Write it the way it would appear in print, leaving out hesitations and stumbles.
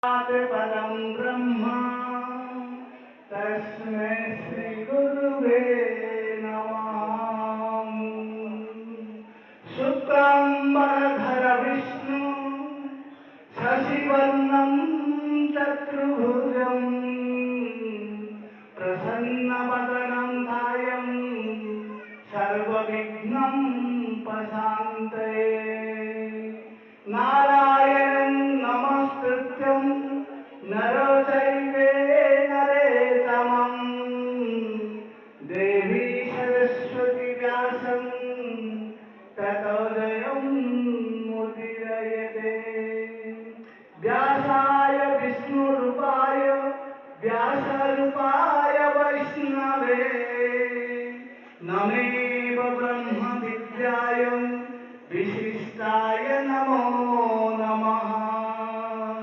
परं ब्रह्म तस्मै श्री गुरुवे नमः। शुक्लांबरधर विष्णु शशिवर्णं चतुर्भुजं प्रसन्नवदनं ध्यायं सर्वविघ्नं प्रशान्तये। नारायणं नमस्कृत्यं नरो चैव नरोत्तमं देवी सरस्वती व्यासं ततो जयं मुदीरयते। व्यासा